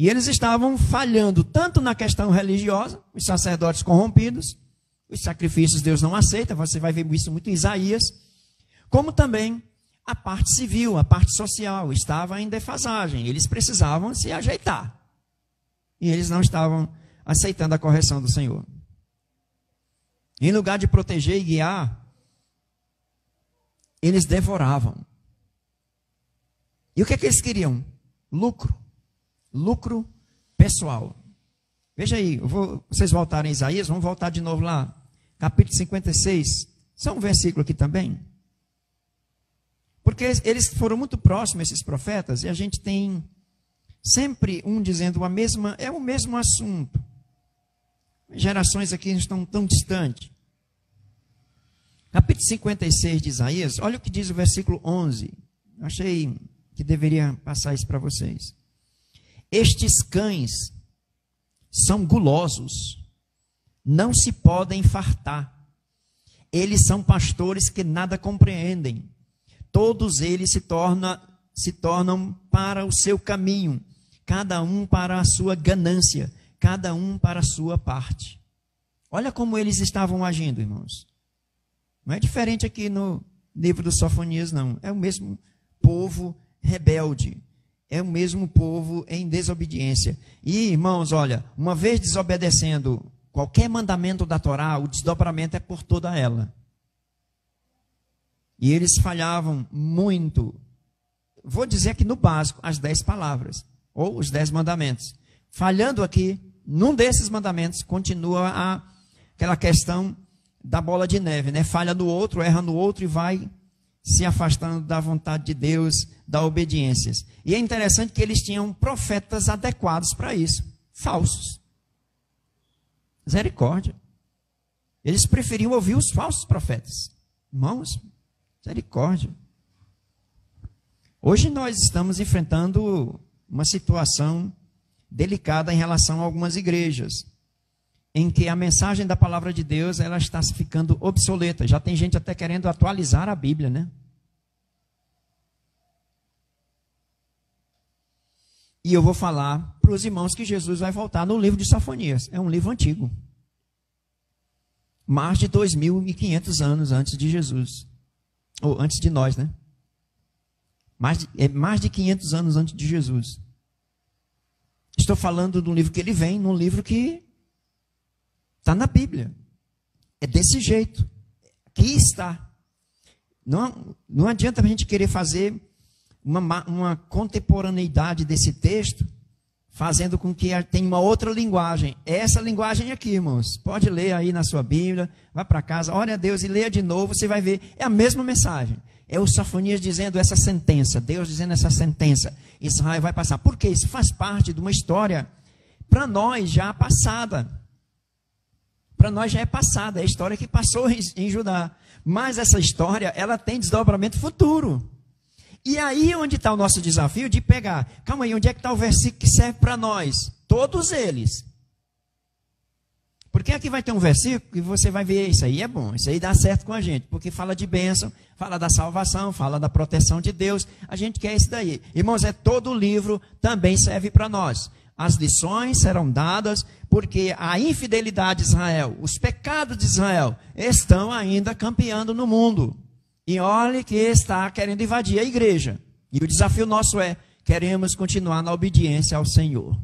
E eles estavam falhando tanto na questão religiosa, os sacerdotes corrompidos, os sacrifícios Deus não aceita, você vai ver isso muito em Isaías, como também a parte civil, a parte social, estava em defasagem, eles precisavam se ajeitar. E eles não estavam aceitando a correção do Senhor. Em lugar de proteger e guiar, eles devoravam. E o que é que eles queriam? Lucro. Lucro pessoal. Veja aí, vocês voltarem a Isaías, vamos voltar de novo lá. Capítulo 56. Só um versículo aqui também. Porque eles foram muito próximos, esses profetas, e a gente tem sempre um dizendo é o mesmo assunto. Gerações aqui não estão tão distantes. Capítulo 56 de Isaías, olha o que diz o versículo 11. Eu achei que deveria passar isso para vocês. Estes cães são gulosos, não se podem fartar. Eles são pastores que nada compreendem. Todos eles se tornam para o seu caminho, cada um para a sua ganância, cada um para a sua parte. Olha como eles estavam agindo, irmãos. Não é diferente aqui no livro do Sofonias, não. É o mesmo povo rebelde. É o mesmo povo em desobediência. E, irmãos, olha, uma vez desobedecendo qualquer mandamento da Torá, o desdobramento é por toda ela. E eles falhavam muito. Vou dizer aqui no básico, as 10 palavras, ou os 10 mandamentos. Falhando aqui, num desses mandamentos, continua aquela questão da bola de neve, né? Falha no outro, erra no outro e vai se afastando da vontade de Deus, da obediência. E é interessante que eles tinham profetas adequados para isso, falsos. Misericórdia. Eles preferiam ouvir os falsos profetas. Irmãos, misericórdia. Hoje nós estamos enfrentando uma situação delicada em relação a algumas igrejas, em que a mensagem da palavra de Deus ela está ficando obsoleta. Já tem gente até querendo atualizar a Bíblia, né? E eu vou falar para os irmãos que Jesus vai voltar no livro de Sofonias. É um livro antigo. Mais de 2.500 anos antes de Jesus. Ou antes de nós, né? Mais de 500 anos antes de Jesus. Estou falando do livro que ele vem, num livro que está na Bíblia. É desse jeito. Aqui está. Não adianta a gente querer fazer uma contemporaneidade desse texto, fazendo com que tenha uma outra linguagem. É essa linguagem aqui, irmãos. Pode ler aí na sua Bíblia, vai para casa, ore a Deus e leia de novo, você vai ver. É a mesma mensagem. É o Sofonias dizendo essa sentença, Deus dizendo essa sentença. Israel vai passar. Por quê? Isso faz parte de uma história, para nós, já passada. Para nós já é passada, é a história que passou em Judá. Mas essa história, ela tem desdobramento futuro. E aí onde está o nosso desafio de pegar, calma aí, onde é que está o versículo que serve para nós? Todos eles. Porque aqui vai ter um versículo que você vai ver, isso aí é bom, isso aí dá certo com a gente, porque fala de bênção, fala da salvação, fala da proteção de Deus, a gente quer isso daí. Irmãos, todo o livro também serve para nós. As lições serão dadas, porque a infidelidade de Israel, os pecados de Israel, estão ainda campeando no mundo. E olhe que está querendo invadir a igreja. E o desafio nosso é, queremos continuar na obediência ao Senhor.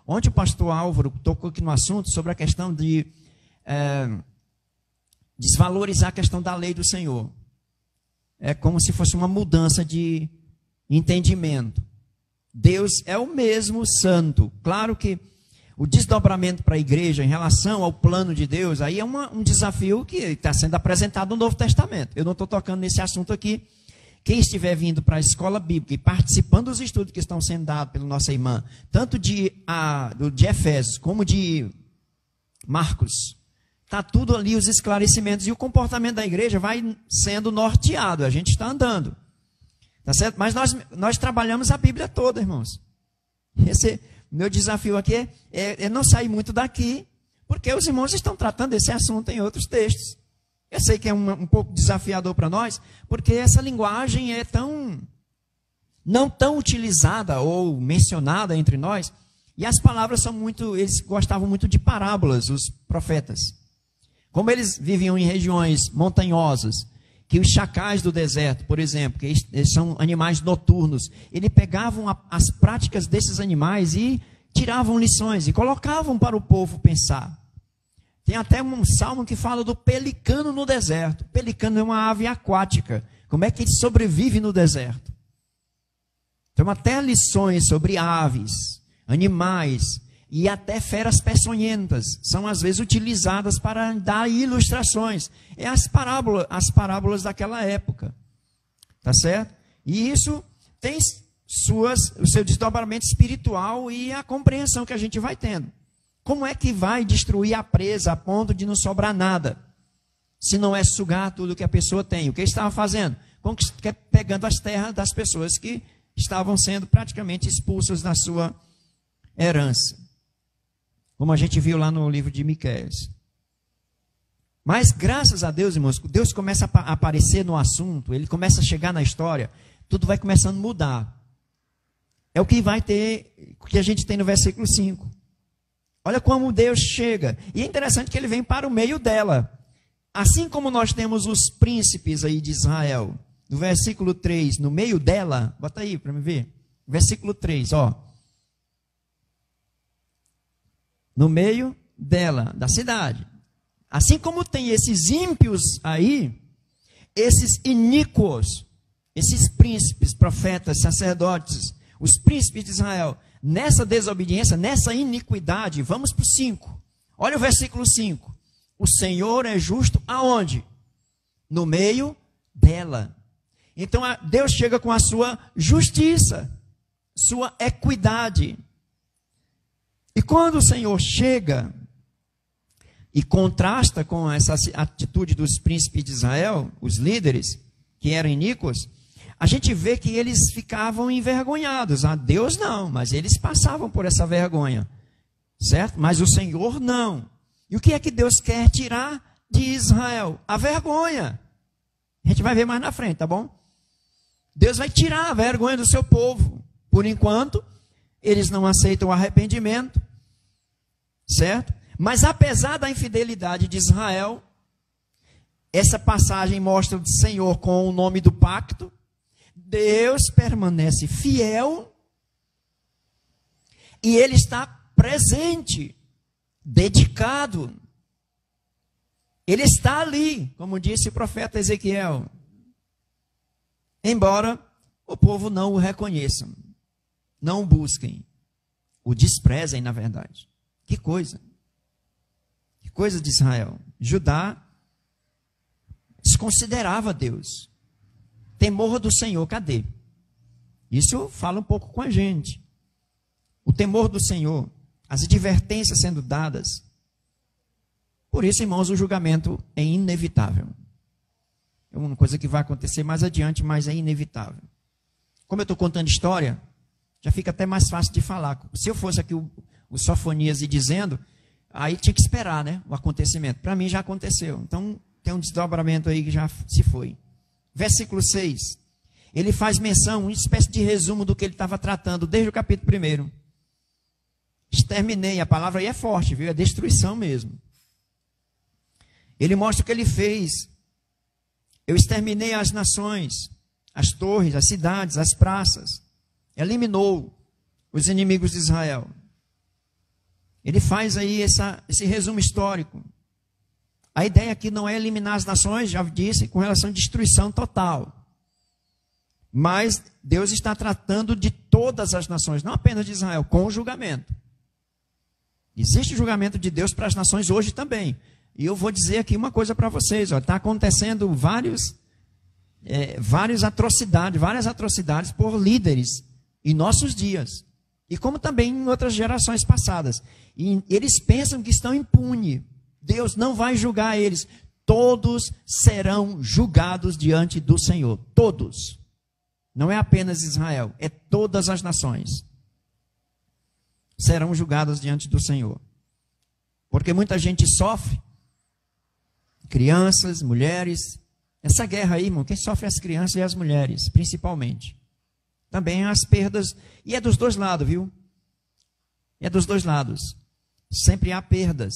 Ontem o pastor Álvaro tocou aqui no assunto sobre a questão de desvalorizar a questão da lei do Senhor. É como se fosse uma mudança de entendimento. Deus é o mesmo santo. Claro que o desdobramento para a igreja em relação ao plano de Deus, aí é um desafio que está sendo apresentado no Novo Testamento. Eu não estou tocando nesse assunto aqui. Quem estiver vindo para a escola bíblica e participando dos estudos que estão sendo dados pela nossa irmã, tanto de Efésios como de Marcos, está tudo ali, os esclarecimentos, e o comportamento da igreja vai sendo norteado, a gente está andando. Tá certo? Mas nós trabalhamos a Bíblia toda, irmãos. Meu desafio aqui é não sair muito daqui, porque os irmãos estão tratando esse assunto em outros textos. Eu sei que é um pouco desafiador para nós, porque essa linguagem é não tão utilizada ou mencionada entre nós, e as palavras são muito, eles gostavam muito de parábolas, os profetas. Como eles viviam em regiões montanhosas, que os chacais do deserto, por exemplo, que eles são animais noturnos, eles pegavam as práticas desses animais e tiravam lições e colocavam para o povo pensar. Tem até um salmo que fala do pelicano no deserto. O pelicano é uma ave aquática. Como é que ele sobrevive no deserto? Então, até lições sobre aves, animais e até feras peçonhentas são às vezes utilizadas para dar ilustrações. É as parábolas daquela época. Tá certo? E isso tem o seu desdobramento espiritual e a compreensão que a gente vai tendo. Como é que vai destruir a presa a ponto de não sobrar nada? Se não é sugar tudo que a pessoa tem. O que ele estava fazendo? Pegando as terras das pessoas que estavam sendo praticamente expulsas da sua herança. Como a gente viu lá no livro de Miqueias. Mas graças a Deus, irmãos, Deus começa a aparecer no assunto, ele começa a chegar na história, tudo vai começando a mudar. É o que vai ter, o que a gente tem no versículo 5. Olha como Deus chega. E é interessante que ele vem para o meio dela. Assim como nós temos os príncipes aí de Israel, no versículo 3, no meio dela, bota aí para me ver. Versículo 3, ó. No meio dela, da cidade. Assim como tem esses ímpios aí, esses iníquos, esses príncipes, profetas, sacerdotes, os príncipes de Israel, nessa desobediência, nessa iniquidade, vamos para o 5. Olha o versículo 5. O Senhor é justo aonde? No meio dela. Então Deus chega com a sua justiça, sua equidade. E quando o Senhor chega e contrasta com essa atitude dos príncipes de Israel, os líderes, que eram iníquos, a gente vê que eles ficavam envergonhados. A Deus não, mas eles passavam por essa vergonha, certo? Mas o Senhor não. E o que é que Deus quer tirar de Israel? A vergonha. A gente vai ver mais na frente, tá bom? Deus vai tirar a vergonha do seu povo. Por enquanto, eles não aceitam o arrependimento, certo? Mas apesar da infidelidade de Israel, essa passagem mostra o Senhor com o nome do pacto. Deus permanece fiel e Ele está presente, dedicado. Ele está ali, como disse o profeta Ezequiel. Embora o povo não o reconheça, não o busquem, o desprezem, na verdade. Que coisa de Israel. Judá desconsiderava Deus. Temor do Senhor, cadê? Isso fala um pouco com a gente. O temor do Senhor, as advertências sendo dadas. Por isso, irmãos, o julgamento é inevitável. É uma coisa que vai acontecer mais adiante, mas é inevitável. Como eu estou contando história, já fica até mais fácil de falar. Se eu fosse aqui o Sofonias e dizendo, aí tinha que esperar, né, o acontecimento. Para mim já aconteceu. Então, tem um desdobramento aí que já se foi. Versículo 6. Ele faz menção, uma espécie de resumo do que ele estava tratando desde o capítulo 1. Exterminei, a palavra aí é forte, viu? É destruição mesmo. Ele mostra o que ele fez. Eu exterminei as nações, as torres, as cidades, as praças. Eliminou os inimigos de Israel. Ele faz aí esse resumo histórico. A ideia aqui não é eliminar as nações, já disse, com relação à destruição total. Mas Deus está tratando de todas as nações, não apenas de Israel, com o julgamento. Existe julgamento de Deus para as nações hoje também. E eu vou dizer aqui uma coisa para vocês. Está acontecendo várias atrocidades por líderes em nossos dias. E como também em outras gerações passadas. E eles pensam que estão impunes. Deus não vai julgar eles. Todos serão julgados diante do Senhor. Todos. Não é apenas Israel. É todas as nações. Serão julgadas diante do Senhor. Porque muita gente sofre. Crianças, mulheres. Essa guerra aí, irmão, quem sofre é as crianças e as mulheres, principalmente. Também as perdas. E é dos dois lados, viu? É dos dois lados. Sempre há perdas.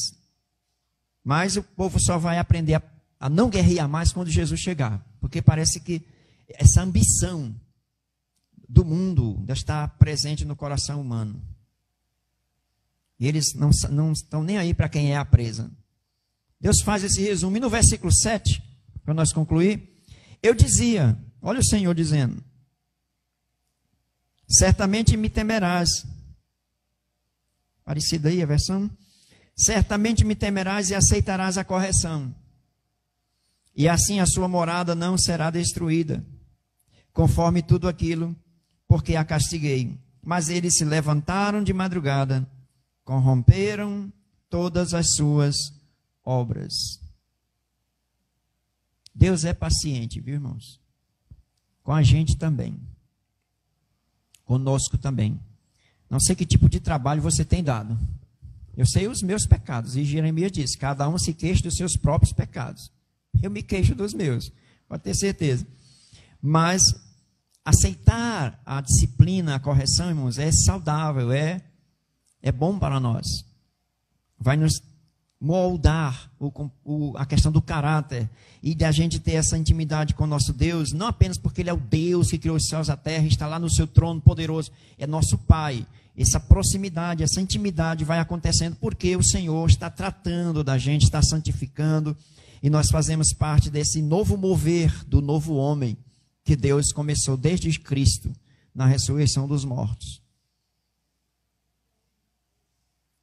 Mas o povo só vai aprender a não guerrear mais quando Jesus chegar. Porque parece que essa ambição do mundo está presente no coração humano. E eles não estão nem aí para quem é a presa. Deus faz esse resumo. E no versículo 7, para nós concluir, eu dizia, olha o Senhor dizendo, certamente me temerás. Parecida aí a versão. Certamente me temerás e aceitarás a correção. E assim a sua morada não será destruída, conforme tudo aquilo, porque a castiguei. Mas eles se levantaram de madrugada, corromperam todas as suas obras. Deus é paciente, viu, irmãos? Com a gente também. Conosco também. Não sei que tipo de trabalho você tem dado. Eu sei os meus pecados. E Jeremias disse, cada um se queixa dos seus próprios pecados. Eu me queixo dos meus, pode ter certeza. Mas aceitar a disciplina, a correção, irmãos, é saudável, é bom para nós. Vai nos moldar a questão do caráter e de a gente ter essa intimidade com o nosso Deus, não apenas porque Ele é o Deus que criou os céus e a terra, está lá no seu trono poderoso, é nosso Pai. Essa proximidade, essa intimidade vai acontecendo porque o Senhor está tratando da gente, está santificando, e nós fazemos parte desse novo mover do novo homem que Deus começou desde Cristo na ressurreição dos mortos.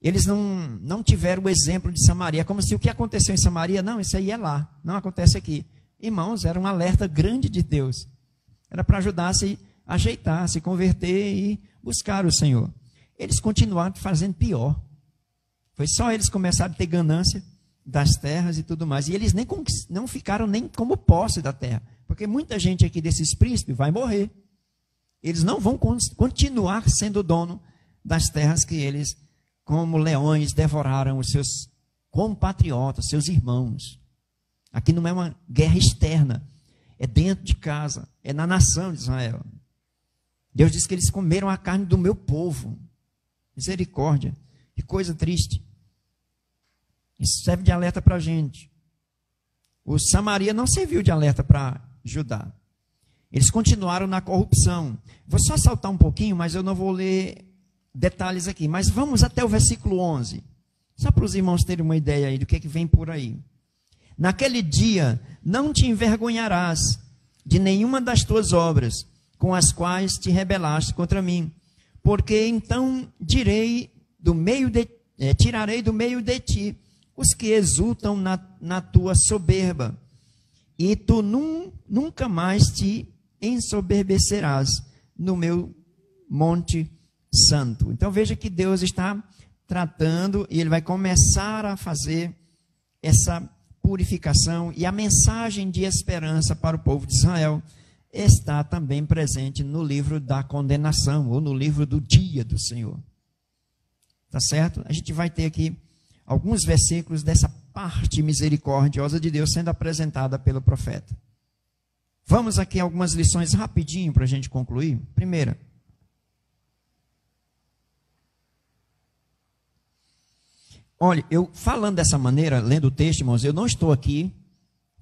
Eles não tiveram o exemplo de Samaria. É como se o que aconteceu em Samaria, não, isso aí é lá, não acontece aqui. Irmãos, era um alerta grande de Deus. Era para ajudar a se ajeitar, se converter e buscar o Senhor. Eles continuaram fazendo pior. Foi só eles começarem a ter ganância das terras e tudo mais. E eles não ficaram nem como posse da terra. Porque muita gente aqui desses príncipes vai morrer. Eles não vão continuar sendo dono das terras que eles, como leões, devoraram os seus compatriotas, seus irmãos. Aqui não é uma guerra externa, é dentro de casa, é na nação de Israel. Deus diz que eles comeram a carne do meu povo. Misericórdia, que coisa triste. Isso serve de alerta para a gente. O Samaria não serviu de alerta para Judá. Eles continuaram na corrupção. Vou só saltar um pouquinho, mas eu não vou ler detalhes aqui. Mas vamos até o versículo 11. Só para os irmãos terem uma ideia aí do que vem por aí. Naquele dia não te envergonharás de nenhuma das tuas obras, com as quais te rebelaste contra mim. Porque então tirarei do meio de ti os que exultam na tua soberba, e tu nunca mais te ensoberbecerás no meu monte santo. Então veja que Deus está tratando, e Ele vai começar a fazer essa purificação, e a mensagem de esperança para o povo de Israel está também presente no livro da condenação, ou no livro do dia do Senhor. Tá certo? A gente vai ter aqui alguns versículos dessa parte misericordiosa de Deus sendo apresentada pelo profeta. Vamos aqui a algumas lições rapidinho para a gente concluir. Primeira. Olha, eu falando dessa maneira, lendo o texto, irmãos, eu não estou aqui,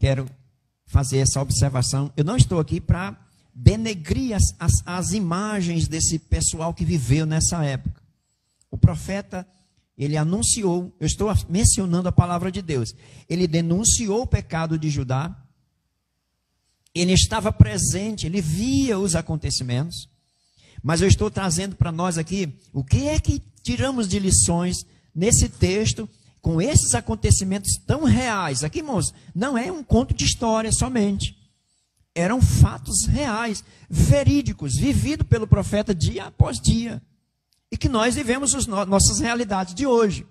quero fazer essa observação, eu não estou aqui para denegrir as imagens desse pessoal que viveu nessa época. O profeta, ele anunciou, eu estou mencionando a palavra de Deus, ele denunciou o pecado de Judá, ele estava presente, ele via os acontecimentos, mas eu estou trazendo para nós aqui, o que é que tiramos de lições nesse texto, com esses acontecimentos tão reais. Aqui, irmãos, não é um conto de história somente. Eram fatos reais, verídicos, vividos pelo profeta dia após dia. E que nós vivemos nossas realidades de hoje.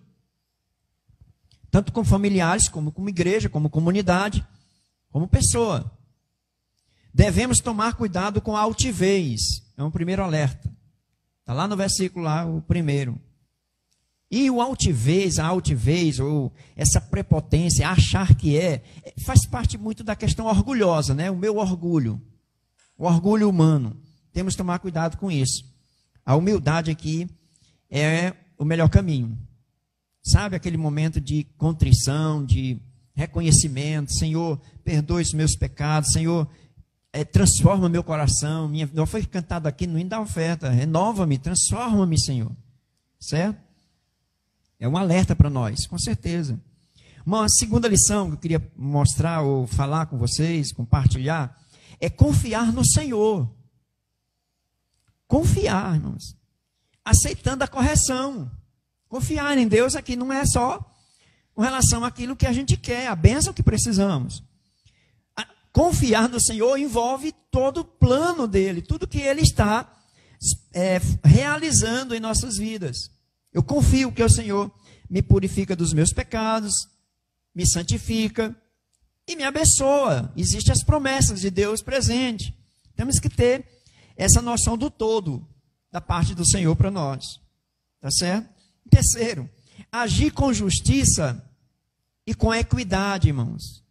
Tanto com familiares, como igreja, como comunidade, como pessoa. Devemos tomar cuidado com a altivez. É um primeiro alerta. Está lá no versículo, lá, o primeiro. E a altivez, ou essa prepotência, achar que faz parte muito da questão orgulhosa, né? O meu orgulho, o orgulho humano. Temos que tomar cuidado com isso. A humildade aqui é o melhor caminho. Sabe aquele momento de contrição, de reconhecimento? Senhor, perdoe os meus pecados. Senhor, transforma meu coração. Não foi cantado aqui no hino da oferta. Renova-me, transforma-me, Senhor. Certo? É um alerta para nós, com certeza. Uma segunda lição que eu queria mostrar ou falar com vocês, compartilhar, é confiar no Senhor. Confiar, irmãos. Aceitando a correção. Confiar em Deus aqui não é só com relação àquilo que a gente quer, a bênção que precisamos. Confiar no Senhor envolve todo o plano dele, tudo que ele está realizando em nossas vidas. Eu confio que o Senhor me purifica dos meus pecados, me santifica e me abençoa. Existem as promessas de Deus presente. Temos que ter essa noção do todo da parte do Senhor para nós. Tá certo? Terceiro, agir com justiça e com equidade, irmãos.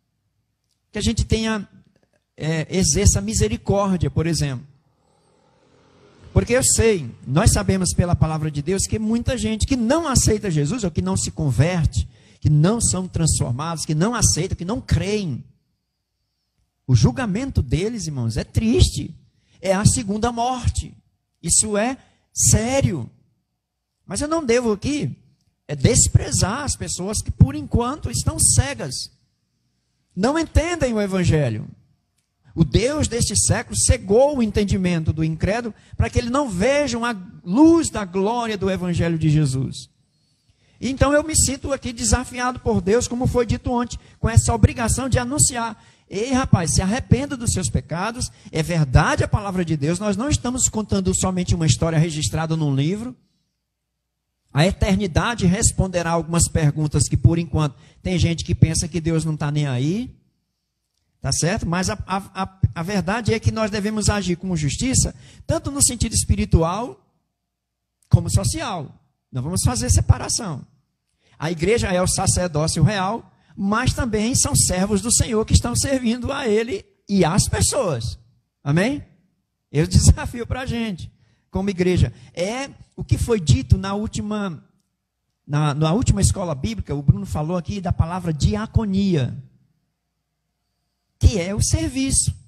Que a gente exerça misericórdia, por exemplo. Porque eu sei, nós sabemos pela palavra de Deus que muita gente que não aceita Jesus, ou que não se converte, que não são transformados, que não aceitam, que não creem. O julgamento deles, irmãos, é triste. É a segunda morte. Isso é sério. Mas eu não devo aqui desprezar as pessoas que por enquanto estão cegas. Não entendem o Evangelho. O Deus deste século cegou o entendimento do incrédulo para que ele não vejam a luz da glória do Evangelho de Jesus. Então eu me sinto aqui desafiado por Deus, como foi dito ontem, com essa obrigação de anunciar. Ei, rapaz, se arrependa dos seus pecados, é verdade a palavra de Deus, nós não estamos contando somente uma história registrada num livro. A eternidade responderá algumas perguntas que por enquanto tem gente que pensa que Deus não está nem aí. Tá certo? Mas a verdade é que nós devemos agir com justiça, tanto no sentido espiritual como social. Não vamos fazer separação. A igreja é o sacerdócio real, mas também são servos do Senhor que estão servindo a Ele e às pessoas. Amém? Eu desafio para a gente, como igreja. É o que foi dito na última escola bíblica, o Bruno falou aqui da palavra diaconia, que é o serviço.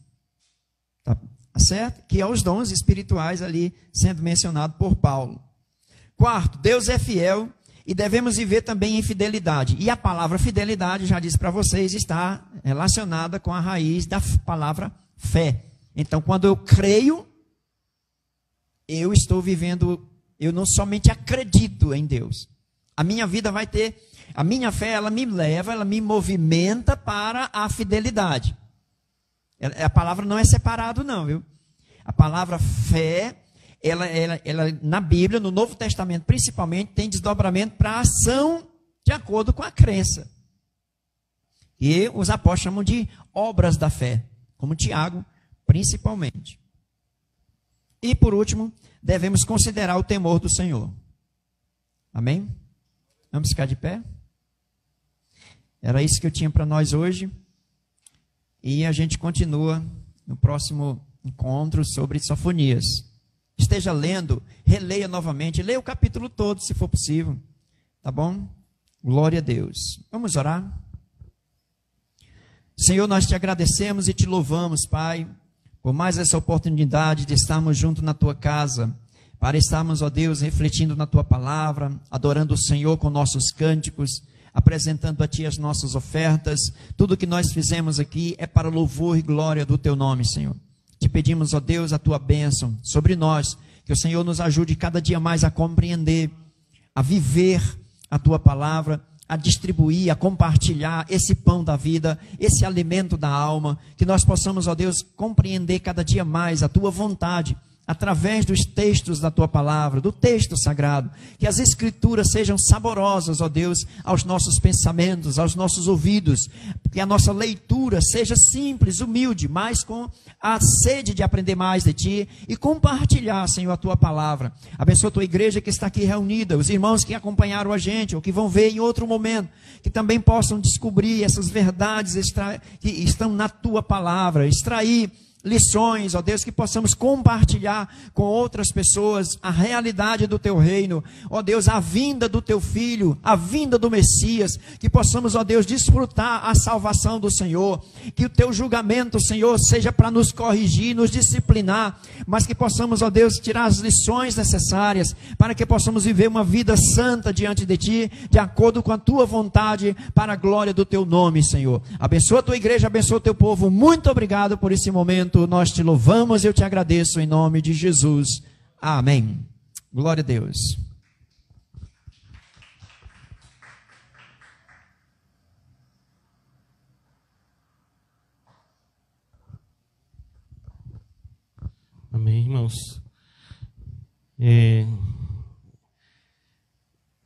Tá certo? Que é os dons espirituais ali sendo mencionado por Paulo. Quarto, Deus é fiel e devemos viver também em fidelidade. E a palavra fidelidade, já disse para vocês, está relacionada com a raiz da palavra fé. Então, quando eu creio, eu estou vivendo, eu não somente acredito em Deus. A minha vida vai ter, a minha fé, ela me leva, ela me movimenta para a fidelidade. A palavra não é separado não, viu? A palavra fé, ela na Bíblia, no Novo Testamento principalmente, tem desdobramento para a ação de acordo com a crença. E os apóstolos chamam de obras da fé, como Tiago, principalmente. E por último, devemos considerar o temor do Senhor. Amém? Vamos ficar de pé? Era isso que eu tinha para nós hoje. E a gente continua no próximo encontro sobre Sofonias. Esteja lendo, releia novamente, leia o capítulo todo, se for possível. Tá bom? Glória a Deus. Vamos orar? Senhor, nós te agradecemos e te louvamos, Pai, por mais essa oportunidade de estarmos juntos na tua casa, para estarmos, ó Deus, refletindo na tua palavra, adorando o Senhor com nossos cânticos, apresentando a Ti as nossas ofertas. Tudo que nós fizemos aqui é para louvor e glória do Teu nome, Senhor. Te pedimos, ó Deus, a Tua bênção sobre nós, que o Senhor nos ajude cada dia mais a compreender, a viver a Tua palavra, a distribuir, a compartilhar esse pão da vida, esse alimento da alma, que nós possamos, ó Deus, compreender cada dia mais a Tua vontade, através dos textos da Tua palavra, do texto sagrado, que as escrituras sejam saborosas, ó Deus, aos nossos pensamentos, aos nossos ouvidos, que a nossa leitura seja simples, humilde, mas com a sede de aprender mais de Ti e compartilhar, Senhor, a Tua palavra. Abençoa a Tua igreja que está aqui reunida, os irmãos que acompanharam a gente, ou que vão ver em outro momento, que também possam descobrir essas verdades que estão na Tua palavra, extrair lições, ó Deus, que possamos compartilhar com outras pessoas a realidade do Teu reino, ó Deus, a vinda do Teu Filho, a vinda do Messias, que possamos, ó Deus, desfrutar a salvação do Senhor, que o Teu julgamento, Senhor, seja para nos corrigir, nos disciplinar, mas que possamos, ó Deus, tirar as lições necessárias, para que possamos viver uma vida santa diante de Ti, de acordo com a Tua vontade, para a glória do Teu nome, Senhor. Abençoa a Tua igreja, abençoa o Teu povo. Muito obrigado por esse momento. Nós te louvamos e eu te agradeço em nome de Jesus. Amém. Glória a Deus. Amém, irmãos.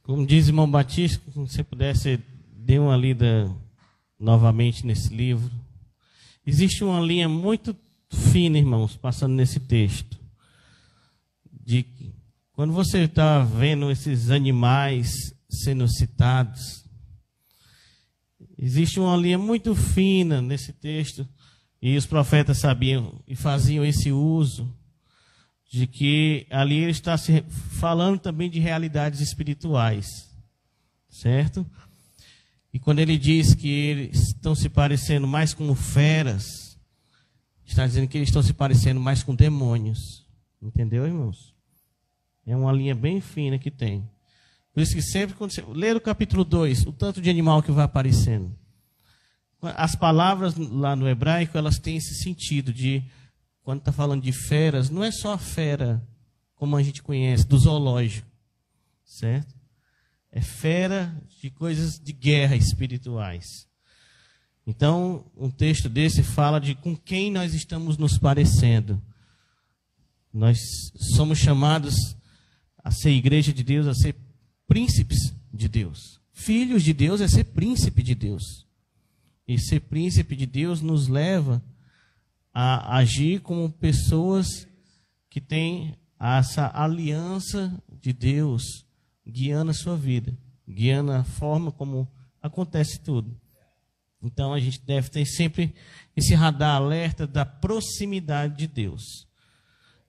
Como diz o irmão Batista, se você pudesse dar uma lida novamente nesse livro. Existe uma linha muito fina, irmãos, passando nesse texto. De quando você está vendo esses animais sendo citados, existe uma linha muito fina nesse texto, e os profetas sabiam e faziam esse uso, de que ali ele está se falando também de realidades espirituais, certo? E quando ele diz que eles estão se parecendo mais com feras, está dizendo que eles estão se parecendo mais com demônios. Entendeu, irmãos? É uma linha bem fina que tem. Por isso que sempre, quando você ler o capítulo 2, o tanto de animal que vai aparecendo. As palavras lá no hebraico, elas têm esse sentido de, quando está falando de feras, não é só a fera, como a gente conhece, do zoológico. Certo? É fera de coisas de guerra espirituais. Então, um texto desse fala de com quem nós estamos nos parecendo. Nós somos chamados a ser igreja de Deus, a ser príncipes de Deus. Filhos de Deus é ser príncipe de Deus. E ser príncipe de Deus nos leva a agir como pessoas que têm essa aliança de Deus guiando a sua vida. guiando a forma como acontece tudo. Então a gente deve ter sempre esse radar alerta da proximidade de Deus.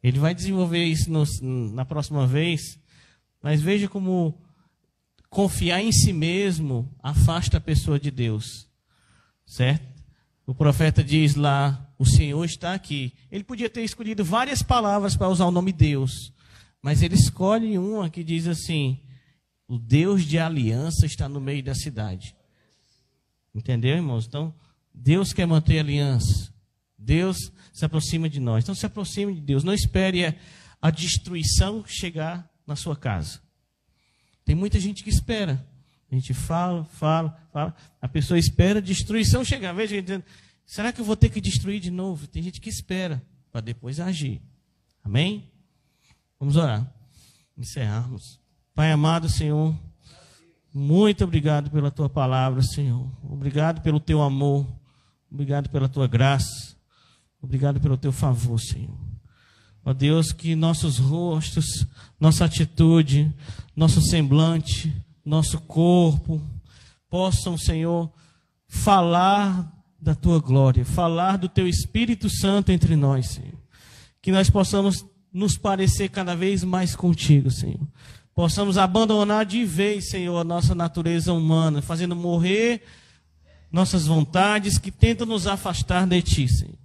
Ele vai desenvolver isso na próxima vez, mas veja como confiar em si mesmo afasta a pessoa de Deus, certo? O profeta diz lá, o Senhor está aqui. Ele podia ter escolhido várias palavras para usar o nome Deus, mas ele escolhe uma que diz assim: o Deus de aliança está no meio da cidade. Entendeu, irmãos? Então, Deus quer manter aliança. Deus se aproxima de nós. Então, se aproxime de Deus. Não espere a destruição chegar na sua casa. Tem muita gente que espera. A gente fala. A pessoa espera a destruição chegar. Veja, gente, será que eu vou ter que destruir de novo? Tem gente que espera para depois agir. Amém? Vamos orar. Encerrarmos. Pai amado, Senhor, muito obrigado pela Tua palavra, Senhor. Obrigado pelo Teu amor. Obrigado pela Tua graça. Obrigado pelo Teu favor, Senhor. Ó Deus, que nossos rostos, nossa atitude, nosso semblante, nosso corpo, possam, Senhor, falar da Tua glória, falar do Teu Espírito Santo entre nós, Senhor. Que nós possamos nos parecer cada vez mais contigo, Senhor. Possamos abandonar de vez, Senhor, a nossa natureza humana, fazendo morrer nossas vontades que tentam nos afastar de Ti, Senhor.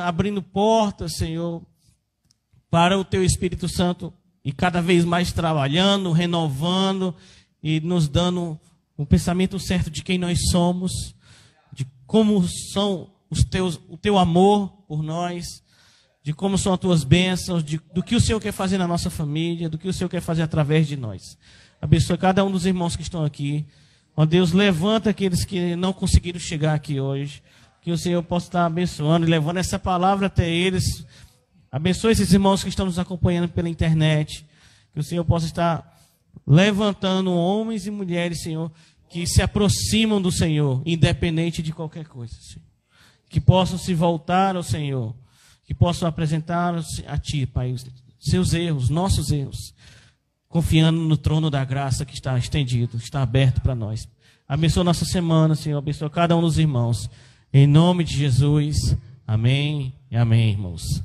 Abrindo portas, Senhor, para o Teu Espírito Santo e cada vez mais trabalhando, renovando e nos dando um pensamento certo de quem nós somos, de como são o Teu amor por nós, de como são as Tuas bênçãos, do que o Senhor quer fazer na nossa família, do que o Senhor quer fazer através de nós. Abençoe cada um dos irmãos que estão aqui. Ó Deus, levanta aqueles que não conseguiram chegar aqui hoje. Que o Senhor possa estar abençoando e levando essa palavra até eles. Abençoe esses irmãos que estão nos acompanhando pela internet. Que o Senhor possa estar levantando homens e mulheres, Senhor, que se aproximam do Senhor, independente de qualquer coisa, Senhor. Que possam se voltar ao Senhor. Que possam apresentar a Ti, Pai, seus erros, nossos erros, confiando no trono da graça que está estendido, está aberto para nós. Abençoa nossa semana, Senhor, abençoa cada um dos irmãos. Em nome de Jesus, amém e amém, irmãos.